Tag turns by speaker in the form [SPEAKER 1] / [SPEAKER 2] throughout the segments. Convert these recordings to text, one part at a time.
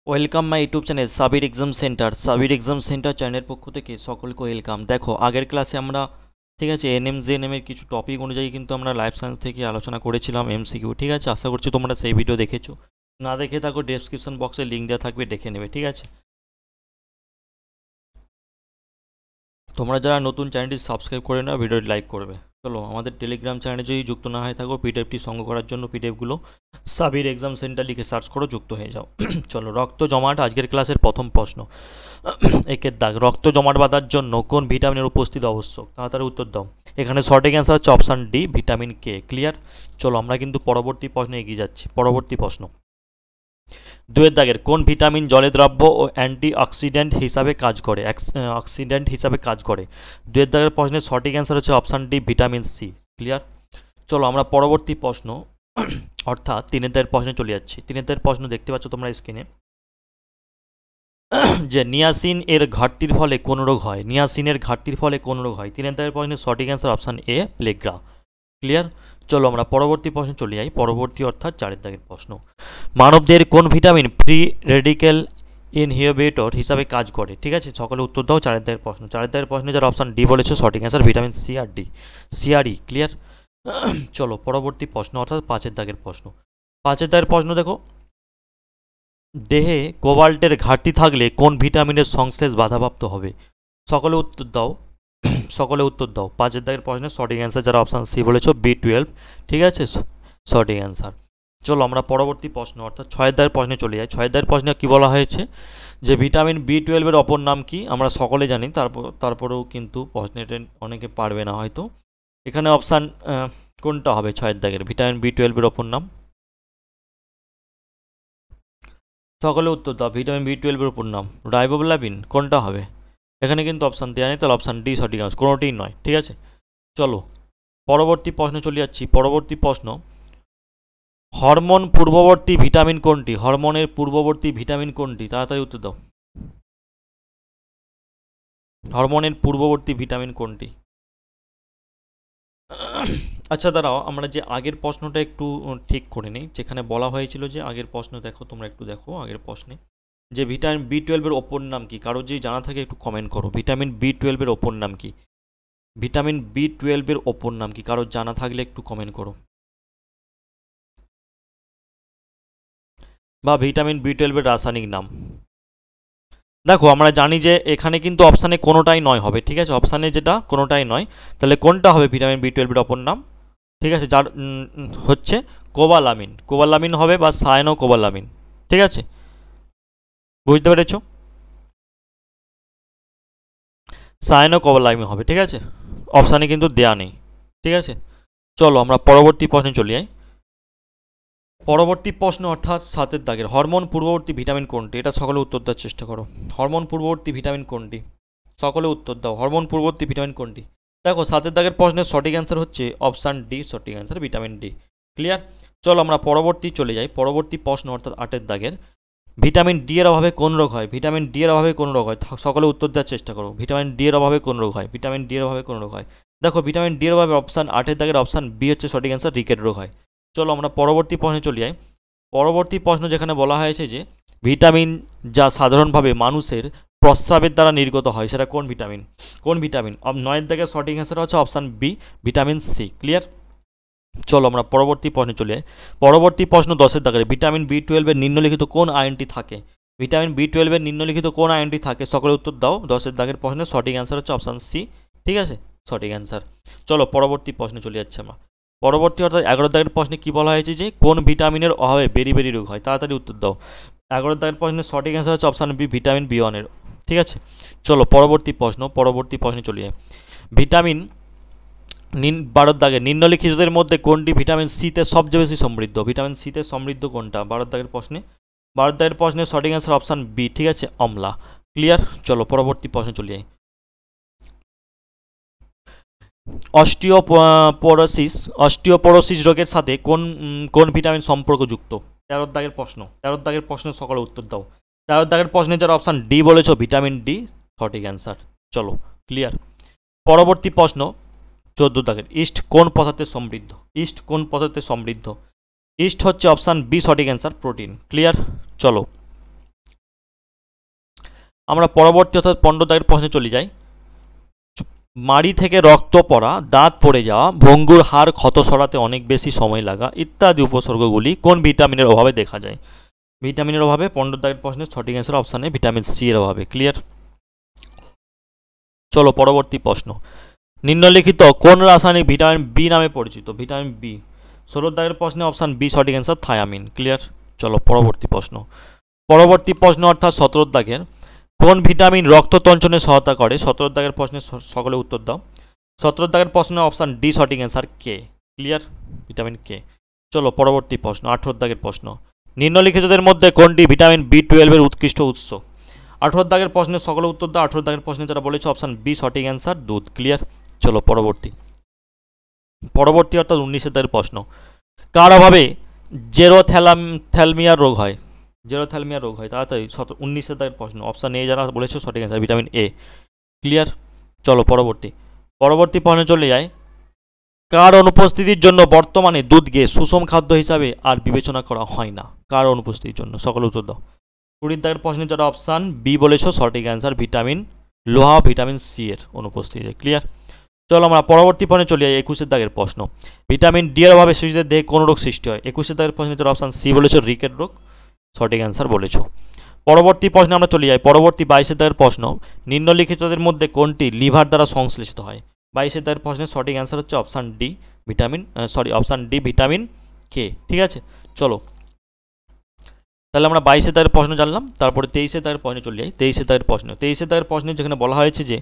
[SPEAKER 1] Welcome my YouTube channel Sabir exam centre. Sabir exam centre চ্যানেলের পক্ষ থেকে সকলকে ওয়েলকাম। দেখো, আগের ক্লাসে আমরা ঠিক আছে এনএম জেএনএম এর কিছু টপিক অনুযায়ী কিন্তু আমরা লাইফ সায়েন্স থেকে আলোচনা করেছিলাম এমসিকিউ। ঠিক আছে, আশা করছি তোমরা সেই ভিডিও দেখেছো। না দেখে থাকো, ডেসক্রিপশন বক্সে লিঙ্ক দেওয়া থাকবে, দেখে নেবে। ঠিক আছে, তোমরা যারা নতুন চ্যানেলটি সাবস্ক্রাইব করে নাও, ভিডিওটি লাইক করবে। চলো, আমাদের টেলিগ্রাম চ্যানেলে যদি যুক্ত না হয়ে থাকো, পিডিএফটি সংগ্রহ করার জন্য পিডিএফগুলো সাবির এক্সাম সেন্টার লিখে সার্চ করো, যুক্ত হয়ে যাও। চলো, রক্ত জমাট আজকের ক্লাসের প্রথম প্রশ্ন। একের দাগ, রক্ত জমাট বাঁধার জন্য কোন ভিটামিনের উপস্থিতি আবশ্যক? তাড়াতাড়ি উত্তর দাও। এখানে সঠিক অ্যান্সার হচ্ছে option D, vitamin K. Clear? চলো, আমরা কিন্তু পরবর্তী প্রশ্নে এগিয়ে যাচ্ছি। পরবর্তী প্রশ্ন, দুয়ের দাগের, কোন ভিটামিন জলে দ্রাব্য ও অ্যান্টি অক্সিডেন্ট হিসাবে কাজ করে? অক্সিডেন্ট হিসাবে কাজ করে। দুয়ের দাগের প্রশ্নের সঠিক অ্যান্সার হচ্ছে option D, vitamin C. Clear? চলো, আমরা পরবর্তী প্রশ্ন অর্থাৎ তিনের দাগের প্রশ্নে চলে যাচ্ছি। তিনের দাগের প্রশ্ন দেখতে পাচ্ছ তোমরা স্ক্রিনে, যে নিয়াসিন এর ঘাটতির ফলে কোন রোগ হয়? নিয়াসিনের ঘাটতির ফলে কোন রোগ হয়? তিনের দাগের প্রশ্নের সঠিক answer option A, pellagra. Clear? চলো, আমরা পরবর্তী প্রশ্নে চলে যাই। পরবর্তী অর্থাৎ চারের দাগের প্রশ্ন, মানবদের কোন ভিটামিন ফ্রি রেডিক্যাল ইনহিবিটর হিসাবে কাজ করে? ঠিক আছে, সকলে উত্তর দাও। চারের দাগের প্রশ্ন, চারের দাগের প্রশ্নে যারা অপশান ডি বলেছে সঠিক অ্যান্সার ভিটামিন সি আর ডি, সি আর ই। ক্লিয়ার? চলো, পরবর্তী প্রশ্ন অর্থাৎ পাঁচের দাগের প্রশ্ন। পাঁচের দাগের প্রশ্ন দেখো, দেহে কোবাল্টের ঘাটতি থাকলে কোন ভিটামিনের সংশ্লেষ বাধাপ্রাপ্ত হবে? সকলে উত্তর দাও। সকলে উত্তর দাও। পাঁচের দাগের প্রশ্নের সঠিক অ্যান্সার যারা অপশান সি বলেছ, বি12। ঠিক আছে, সঠিক অ্যান্সার। চলো, আমরা পরবর্তী প্রশ্ন অর্থাৎ ছয়ের দাগের প্রশ্নে চলে যাই। ছয়ের দাগের প্রশ্নে কী বলা হয়েছে, যে ভিটামিন বি12 অপর নাম কি? আমরা সকলে জানি, তারপরেও কিন্তু প্রশ্নটা অনেকে পারবে না হয়তো। এখানে অপশান কোনটা হবে ছয়ের দাগের? ভিটামিন বি12 অপর নাম সকলে উত্তর দাও। ভিটামিন বি12 অপর নাম রাইবোফ্লাভিন। কোনটা হবে? এখানে কিন্তু অপশান দেওয়া নেই, তাহলে অপশান ডি সঠিক আছে, কোনোটিই নয়। ঠিক আছে, চলো পরবর্তী প্রশ্নে চলে যাচ্ছি। পরবর্তী প্রশ্ন, হরমোন পূর্ববর্তী ভিটামিন কোনটি? হরমোনের পূর্ববর্তী ভিটামিন কোনটি? তাড়াতাড়ি উত্তর দাও। হরমোনের পূর্ববর্তী ভিটামিন কোনটি? আচ্ছা, দাঁড়াও, আমরা যে আগের প্রশ্নটা একটু ঠিক করে নিই। যেখানে বলা হয়েছিল, যে আগের প্রশ্ন দেখো, তোমরা একটু দেখো আগের প্রশ্নে, যে ভিটামিন বি12 অপর নাম কি? কারো যদি জানা থাকে একটু কমেন্ট করো। ভিটামিন বি12 অপর নাম কি? ভিটামিন বি12 অপর নাম কি? কারো জানা থাকলে একটু কমেন্ট করো। বা ভিটামিন বি12 রাসায়নিক নাম। দেখো, আমরা জানি যে এখানে কিন্তু অপশানে কোনোটাই নয় হবে। ঠিক আছে, অপশানে যেটা কোনোটাই নয়, তাহলে কোনটা হবে ভিটামিন বি12 অপর নাম? ঠিক আছে, যার হচ্ছে কোবালামিন। কোবালামিন হবে বা সায়ানো কোবালামিন। ঠিক আছে, বুঝতে পেরেছ? সায়ানো কোবালামিন হবে। ঠিক আছে, অপশানে কিন্তু দেয়া নেই। ঠিক আছে, চলো আমরা পরবর্তী প্রশ্নে চলে যাই। পরবর্তী প্রশ্ন অর্থাৎ সাতের দাগের, হরমোন পূর্ববর্তী ভিটামিন কোনটি? এটা সকলে উত্তর দেওয়ার চেষ্টা করো। হরমোন পূর্ববর্তী ভিটামিন কোনটি? সকলে উত্তর দাও। হরমোন পূর্ববর্তী ভিটামিন কোনটি? দেখো, সাতের দাগের প্রশ্নের সঠিক অ্যান্সার হচ্ছে অপশান ডি, সঠিক অ্যান্সার ভিটামিন ডি। ক্লিয়ার? চলো, আমরা পরবর্তী চলে যাই। পরবর্তী প্রশ্ন অর্থাৎ আটের দাগের, ভিটামিন ডি এর অভাবে কোন রোগ হয়? ভিটামিন ডি এর অভাবে কোন রোগ হয়? সকলে উত্তর দেওয়ার চেষ্টা করো। ভিটামিন ডি এর অভাবে কোন রোগ হয়? ভিটামিন ডি এর অভাবে কোন রোগ হয়? দেখো, ভিটামিন ডি এর অভাবে অপশান আটের দাগের অপশান বি হচ্ছে সঠিক অ্যান্সার, রিকেট রোগ হয়। চলো, আমরা পরবর্তী প্রশ্নে চলে যাই। পরবর্তী প্রশ্ন যেখানে বলা হয়েছে, যে ভিটামিন যা সাধারণভাবে মানুষের প্রস্রাবের দ্বারা নির্গত হয়, সেটা কোন ভিটামিন? কোন ভিটামিন? নয়ের দাগের সঠিক অ্যান্সার হচ্ছে option B, vitamin C. Clear? চলো, আমরা পরবর্তী প্রশ্নে চলে যাই। পরবর্তী প্রশ্ন দশের দাগের, ভিটামিন বি12 নিম্নলিখিত কোন আয়নটি থাকে? ভিটামিন বি12 নিম্নলিখিত কোন আয়নটি থাকে? সকলে উত্তর দাও। দশের দাগের প্রশ্নের সঠিক অ্যান্সার হচ্ছে অপশান সি। ঠিক আছে, সঠিক অ্যান্সার। চলো, পরবর্তী প্রশ্নে চলে যাচ্ছে আমরা। পরবর্তী অর্থাৎ 11 দাগের প্রশ্নে কী বলা হয়েছে, যে কোন ভিটামিনের অভাবে বেরি রোগ হয়? তাড়াতাড়ি উত্তর দাও। 11 দাগের প্রশ্নের সঠিক অ্যান্সার হচ্ছে অপশান বি, ভিটামিন বি1। ঠিক আছে, চলো পরবর্তী প্রশ্ন। পরবর্তী প্রশ্নে চলে যায়। ভিটামিন 12 দাগে, নিম্নলিখিতদের মধ্যে কোনটি ভিটামিন সিতে সবচেয়ে বেশি সমৃদ্ধ? ভিটামিন সিতে সমৃদ্ধ কোনটা? 12 দাগের প্রশ্নে, 12 দাগের প্রশ্নের সঠিক অ্যান্সার অপশান বি। ঠিক আছে, অমলা। ক্লিয়ার? চলো, পরবর্তী প্রশ্নে চলে যাই। অস্টিওপোরোসিস রোগের সাথে কোন কোন ভিটামিন সম্পর্কযুক্ত? 13 দাগের প্রশ্ন, 13 দাগের প্রশ্নের সকলে উত্তর দাও। 13 দাগের প্রশ্নে যারা অপশান ডি বলেছো, ভিটামিন ডি সঠিক অ্যান্সার। চলো, ক্লিয়ার? পরবর্তী প্রশ্ন 14 দাগের, ইস্ট কোন পদার্থে সমৃদ্ধ? ইস্ট কোন পদার্থে সমৃদ্ধ? ইস্ট হচ্ছে অপশান বি, সঠিক অ্যান্সার প্রোটিন। ক্লিয়ার? চলো, আমরা পরবর্তী অর্থাৎ 15 দাগের প্রশ্নে চলে যাই। মাড়ি থেকে রক্ত পড়া, দাঁত পড়ে যাওয়া, ভঙ্গুর হাড় ক্ষত সরাতে অনেক বেশি সময় লাগা ইত্যাদি উপসর্গগুলি কোন ভিটামিনের অভাবে দেখা যায়? ভিটামিনের অভাবে 15 দাগের প্রশ্নের সঠিক অ্যান্সার অপশানে ভিটামিন সি এর অভাবে। ক্লিয়ার? চলো পরবর্তী প্রশ্ন। নিম্নলিখিত কোন রাসায়নিক ভিটামিন বি নামে পরিচিত? ভিটামিন বি 16 দাগের প্রশ্নে অপশান বি সঠিক অ্যান্সার থায়ামিন। ক্লিয়ার? চলো পরবর্তী প্রশ্ন। পরবর্তী প্রশ্ন অর্থাৎ 17 দাগের কোন ভিটামিন রক্ত তঞ্চনে সহায়তা করে? 17 দাগের প্রশ্নে সকলে উত্তর দাও। 17 দাগের প্রশ্নে অপশান ডি সঠিক অ্যান্সার কে। ক্লিয়ার? Vitamin K. চলো পরবর্তী প্রশ্ন 18 দাগের প্রশ্ন। নিম্নলিখিতদের মধ্যে কোনটি ভিটামিন বি12 এর উৎকৃষ্ট উৎস? 18 দাগের প্রশ্নে সকলে উত্তর দাও। 18 দাগের প্রশ্নে যারা বলেছে অপশান বি সঠিক অ্যান্সার দুধ। ক্লিয়ার? চলো পরবর্তী অর্থাৎ 19 দাগের প্রশ্ন। কার অভাবে জেরোথ্যালমিয়া রোগ হয়? জেরোথ্যালমিয়া রোগ হয় তাড়াতাড়ি। 19 দাগের প্রশ্ন অপশান এ যারা বলেছে সঠিক অ্যান্সার ভিটামিন এ। ক্লিয়ার? চলো পরবর্তী প্রশ্নে চলে যায়। কার অনুপস্থিতির জন্য বর্তমানে দুধকে সুষম খাদ্য হিসাবে আর বিবেচনা করা হয় না? কার অনুপস্থিতির জন্য? সকলে উত্তর দাও। 20 দাগের প্রশ্নে যারা অপশান বি বলেছ সঠিক অ্যান্সার ভিটামিন লোহা ভিটামিন সি এর অনুপস্থিতি। ক্লিয়ার? চলো আমরা পরবর্তী প্রশ্নে চলে যাই। 21 দাগের প্রশ্ন। ভিটামিন ডি এর অভাবে শিশুদের দেহে কোন রোগ সৃষ্টি হয়? 21 দাগের প্রশ্নে যারা অপশান সি বলেছ রিকেট রোগ। সঠিক অ্যান্সার বলেছ। পরবর্তী প্রশ্নে আমরা চলে যাই। পরবর্তী 22 দাগের প্রশ্ন। নিম্নলিখিতদের মধ্যে কোনটি লিভার দ্বারা সংশ্লেষিত হয়? 22 দাগের প্রশ্নের সঠিক অ্যান্সার হচ্ছে অপশান ডি ভিটামিন কে। ঠিক আছে? চলো তাহলে আমরা 22 দাগের প্রশ্ন জানলাম। তারপরে 23 দাগের প্রশ্নে চলে যাই। 23 দাগের প্রশ্নে যেখানে বলা হয়েছে যে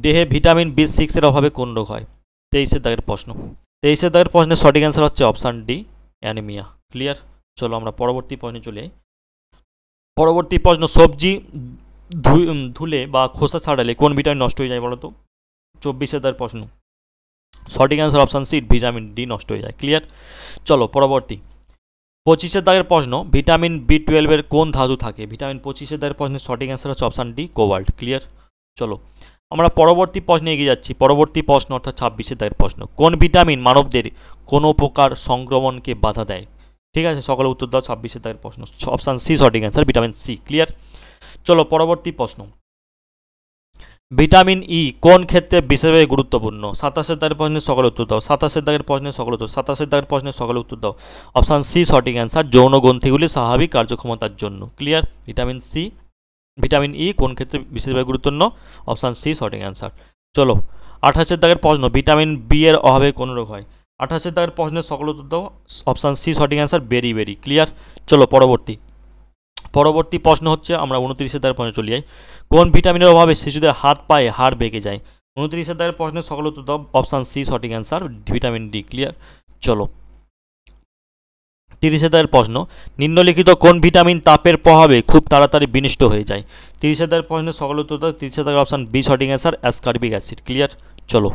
[SPEAKER 1] দেহে ভিটামিন বি6 এর অভাবে কোন রোগ হয়? 23 দাগের প্রশ্ন। 23 দাগের প্রশ্নের সঠিক অ্যান্সার হচ্ছে অপশান ডি অ্যানিমিয়া। ক্লিয়ার? চলো আমরা পরবর্তী প্রশ্নে চলে যাই। পরবর্তী প্রশ্ন। সবজি ধুলে বা খোসা ছাড়ালে কোন ভিটামিন নষ্ট হয়ে যায় বলো তো? 24 দাগের প্রশ্ন। সঠিক answer option C vitamin D নষ্ট হয়ে যায়। ক্লিয়ার? চলো পরবর্তী 25 দাগের প্রশ্ন। ভিটামিন বি12 এর কোন ধাতু থাকে? ভিটামিন 25 দাগের প্রশ্নের সঠিক অ্যান্সার হচ্ছে অপশান ডি কোবাল্ট। ক্লিয়ার? চলো আমরা পরবর্তী প্রশ্নে এগিয়ে যাচ্ছি। পরবর্তী প্রশ্ন অর্থাৎ 26 দাগের প্রশ্ন। কোন ভিটামিন মানবদের কোনো প্রকার সংক্রমণকে বাধা দেয়? ঠিক আছে? সকলে উত্তর দাও। 26 দাগের প্রশ্ন অপশান সি সঠিক অ্যান্সার ভিটামিন সি। ক্লিয়ার? চলো পরবর্তী প্রশ্ন। ভিটামিন ই কোন ক্ষেত্রে বিশেষভাবে গুরুত্বপূর্ণ? 27 দাগের প্রশ্নের সকলে উত্তর দাও। 27 দাগের প্রশ্নের সকলে উত্তর 27 দাগের প্রশ্নের সকলে উত্তর দাও। অপশান সি সঠিক অ্যান্সার যৌন গ্রন্থিগুলি স্বাভাবিক কার্যক্ষমতার জন্য। ক্লিয়ার? ভিটামিন ই কোন ক্ষেত্রে বিশেষভাবে গুরুত্বপূর্ণ? অপশান সি সঠিক অ্যান্সার। চলো 28 দাগের প্রশ্ন। ভিটামিন বি এর অভাবে কোন রোগ হয়? 28 দাগের প্রশ্নের সকল উত্তর দাও। অপশান সি সঠিক অ্যান্সার বেরি। ক্লিয়ার? চলো পরবর্তী প্রশ্ন হচ্ছে আমরা 29 দাগের প্রশ্নে চলে যাই। কোন ভিটামিনের অভাবে শিশুদের হাত পায়ে হাড় বেঁকে যায়? 29 দাগের প্রশ্নের সকল উত্তর দাও। অপশান সি সঠিক অ্যান্সার ভিটামিন ডি। ক্লিয়ার? চলো 30 দাগের প্রশ্ন। নিম্নলিখিত কোন ভিটামিন তাপের প্রভাবে খুব তাড়াতাড়ি বিনষ্ট হয়ে যায়? 30 দাগের প্রশ্নের সকল উত্তর দাও। 30 দাগের অপশান বি সঠিক অ্যান্সার অ্যাসকার্বিক অ্যাসিড। ক্লিয়ার? চলো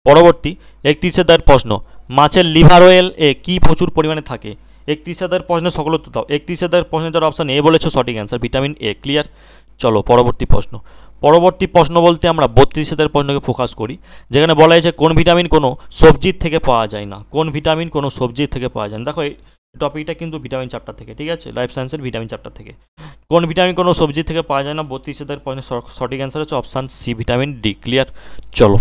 [SPEAKER 1] পরবর্তী 31 দাগের প্রশ্ন। মাছের লিভার অয়েল এ কি প্রচুর পরিমাণে থাকে? 31 দাগের প্রশ্নের সকল উত্তর দাও। 31 দাগের প্রশ্নের যারা অপশান এ বলেছো সঠিক অ্যান্সার ভিটামিন এ। ক্লিয়ার? চলো পরবর্তী প্রশ্ন বলতে আমরা 32 দাগের প্রশ্নকে ফোকাস করি, যেখানে বলা হয়েছে কোন ভিটামিন কোনো সবজির থেকে পাওয়া যায় না। কোন ভিটামিন কোনো সবজির থেকে পাওয়া যায় না? দেখো এই টপিকটা কিন্তু ভিটামিন চ্যাপ্টার থেকে। ঠিক আছে? লাইফ সায়েন্সের ভিটামিন চ্যাপ্টার থেকে। কোন ভিটামিন কোনো সবজি থেকে পাওয়া যায় না? 32 দাগের প্রশ্নের সঠিক অ্যান্সার হচ্ছে option C vitamin D. Clear? চলো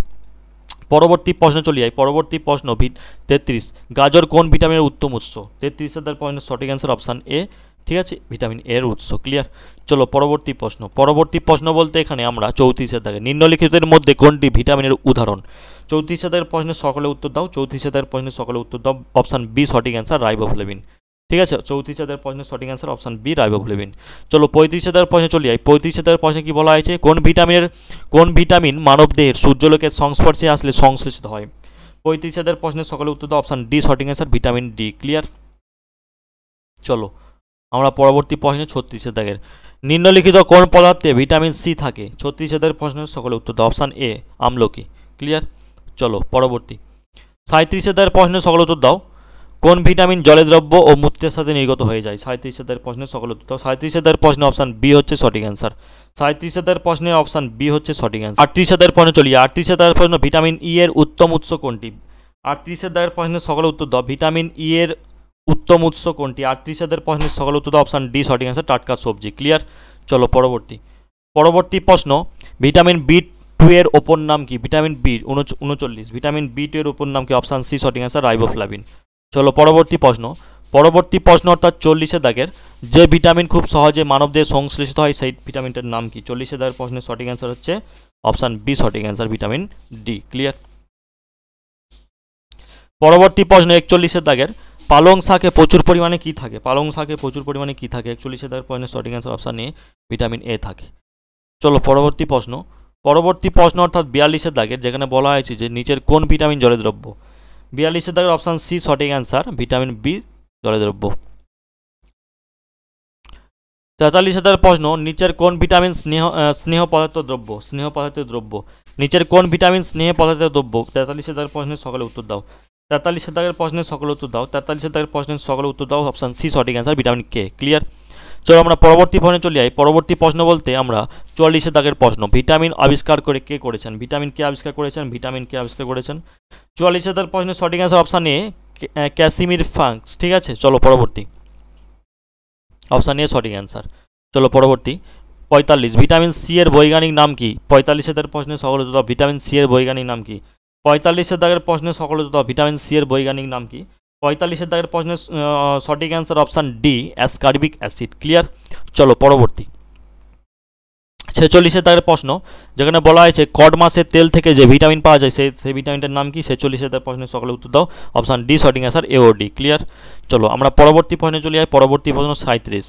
[SPEAKER 1] পরবর্তী প্রশ্ন চলে যাই। পরবর্তী প্রশ্ন 33। গাজর কোন ভিটামিনের উত্তম উৎস? 33 দাগের প্রশ্নের সঠিক অ্যান্সার অপশান এ। ঠিক আছে? ভিটামিন এর উৎস। ক্লিয়ার? চলো পরবর্তী প্রশ্ন বলতে এখানে আমরা 34 দাগে নিম্নলিখিতের মধ্যে কোনটি ভিটামিনের উদাহরণ? 34 দাগের প্রশ্নের সকলে উত্তর দাও। 34 দাগের প্রশ্নের সকলে উত্তর দাও। অপশান বি সঠিক অ্যান্সার রাইবোফ্লেভিন। ঠিক আছে? 34 দাগের প্রশ্নের সঠিক অ্যান্সার অপশান বি রাইবোফ্লেভিন। চলো 35 দাগের প্রশ্নে চলে যাই। 35 দাগের প্রশ্নে কি বলা হয়েছে? কোন ভিটামিন মানবদেহের সূর্যালোকের সংস্পর্শে আসলে সংশ্লেষিত হয়? 35 দাগের প্রশ্নের সকলে উত্তর দাও। অপশান ডি সঠিক অ্যান্সার ভিটামিন ডি। ক্লিয়ার? চলো আমরা পরবর্তী প্রশ্নে 36 দাগের। নিম্নলিখিত কোন পদার্থে ভিটামিন সি থাকে? 36 দাগের প্রশ্নের সকলে উত্তর দাও। অপশান এ আমলকি। ক্লিয়ার? চলো পরবর্তী 37 দাগের প্রশ্নের সকলে উত্তর দাও। কোন ভিটামিন জলে দ্রব্য ও মূত্রের সাথে নির্গত হয়ে যায়? 37 দাগের প্রশ্নের সকল উত্তর দাও। 37 দাগের প্রশ্নে অপশান বি হচ্ছে সঠিক অ্যান্সার। 37 দাগের প্রশ্নে অপশান বি হচ্ছে সঠিক অ্যান্সার। 38 দাগের প্রশ্নে চলি। 38 দাগের প্রশ্ন। ভিটামিন ই এর উত্তম উৎস কোনটি? 38 দাগের প্রশ্নের সকল উত্তর দাও। ভিটামিন ই এর উত্তম উৎস কোনটি? 38 দাগের প্রশ্নের সকল উত্তর দাও। অপশান ডি সঠিক অ্যান্সার টাটকা সবজি। ক্লিয়ার? চলো পরবর্তী প্রশ্ন, ভিটামিন বি টু এর অপর নাম কি? Vitamin B 39, vitamin B two এর অপর নাম কি? অপশান সি সঠিক অ্যান্সার, রাইবোফ্লাভিন। চলো পরবর্তী প্রশ্ন অর্থাৎ 40 দাগের, যে ভিটামিন খুব সহজে মানবদেহে সংশ্লেষিত হয় সেই ভিটামিনটার নাম কি? 40 দাগের প্রশ্নের সঠিক অ্যান্সার হচ্ছে অপশান বি সঠিক অ্যান্সার, ভিটামিন ডি। ক্লিয়ার? পরবর্তী প্রশ্ন 41 দাগের, পালং শাকে প্রচুর পরিমাণে কি থাকে? পালং শাকে প্রচুর পরিমাণে কি থাকে? 41 দাগের প্রশ্নের সঠিক answer option A, vitamin A থাকে। চলো পরবর্তী প্রশ্ন অর্থাৎ 42 দাগের, যেখানে বলা হয়েছে যে নিচের কোন ভিটামিন জলে দ্রব্য? 42 দাগের অপশান সি সঠিক অ্যান্সার, ভিটামিন বি জলে দ্রব্য। 43 দাগের প্রশ্ন, নিচের কোন ভিটামিন স্নেহ পদার্থের দ্রব্য? নিচের কোন ভিটামিন স্নেহ পদার্থের দ্রব্য? 43 দাগের প্রশ্নের সকলে উত্তর দাও। 43 দাগের প্রশ্নের সকলে উত্তর দাও। 43 দাগের প্রশ্নের সকলে উত্তর দাও। অপশান সি সঠিক অ্যান্সার, ভিটামিন কে। ক্লিয়ার? চলো আমরা পরবর্তী প্রশ্নে চলে যাই। পরবর্তী প্রশ্ন বলতে আমরা 44 দাগের প্রশ্ন, ভিটামিন আবিষ্কার করে কে করেছেন? ভিটামিন কে আবিষ্কার করেছেন? 44 দাগের প্রশ্নের সঠিক অ্যান্সার অপশান এ, ক্যাসিমির ফাঙ্কস। ঠিক আছে, চলো পরবর্তী, অপশান এ সঠিক অ্যান্সার। চলো পরবর্তী 45, ভিটামিন সি এর বৈজ্ঞানিক নাম কি? 45 দাগের প্রশ্নের সকল উত্তর দাও। ভিটামিন সি এর বৈজ্ঞানিক নাম কি? 45 দাগের প্রশ্নের সকল উত্তর দাও। ভিটামিন সি এর বৈজ্ঞানিক নাম কি? 45 দাগের প্রশ্নের সঠিক answer option D, ascorbic acid. Clear? চলো পরবর্তী 46 দাগের প্রশ্ন, যেখানে বলা হয়েছে কড মাছের তেল থেকে যে ভিটামিন পাওয়া যায় সেই ভিটামিনটার নাম কি? 46 দাগের প্রশ্নের সকলে উত্তর দাও। অপশান ডি সঠিক অ্যান্সার, এওডি। ক্লিয়ার? চলো আমরা পরবর্তী প্রশ্নে চলে যাই। পরবর্তী প্রশ্ন 47,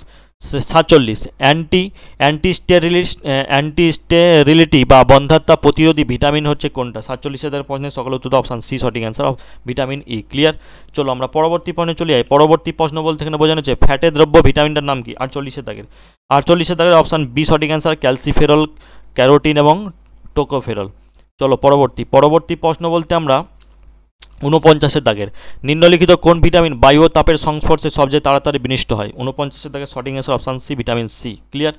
[SPEAKER 1] অ্যান্টিস্টেরিলিটি বা বন্ধ্যাত্ব প্রতিরোধী ভিটামিন হচ্ছে কোনটা? 47 দাগের প্রশ্নের সকলে উত্তর দাও। অপশান সি সঠিক অ্যান্সার, ভিটামিন ই। ক্লিয়ার? চলো আমরা পরবর্তী প্রশ্নে চলে যাই। পরবর্তী প্রশ্ন বলতে এখানে বোঝানো হচ্ছে ফ্যাটের দ্রব্য ভিটামিনটার নাম কি? 48 দাগের অপশান বি সঠিক অ্যান্সার, ক্যালসিফেরল, ক্যারোটিন এবং টোকোফেরল। চলো পরবর্তী প্রশ্ন বলতে আমরা 49 দাগের, নিম্নলিখিত কোন ভিটামিন বায়ু ও তাপের সংস্পর্শে সবচেয়ে তাড়াতাড়ি বিনষ্ট হয়? 49 দাগের সঠিক answer option C, vitamin C. Clear?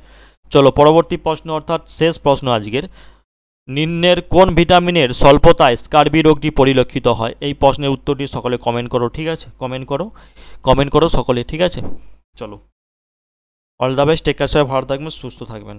[SPEAKER 1] চলো পরবর্তী প্রশ্ন অর্থাৎ শেষ প্রশ্ন আজকের, নিম্নের কোন ভিটামিনের স্বল্পতায় স্কার্বি রোগটি পরিলক্ষিত হয়? এই প্রশ্নের উত্তরটি সকলে কমেন্ট করো। ঠিক আছে, কমেন্ট করো সকলে। ঠিক আছে, চলো all the best, take care, সবাই ভালো থাকবেন, সুস্থ থাকবেন।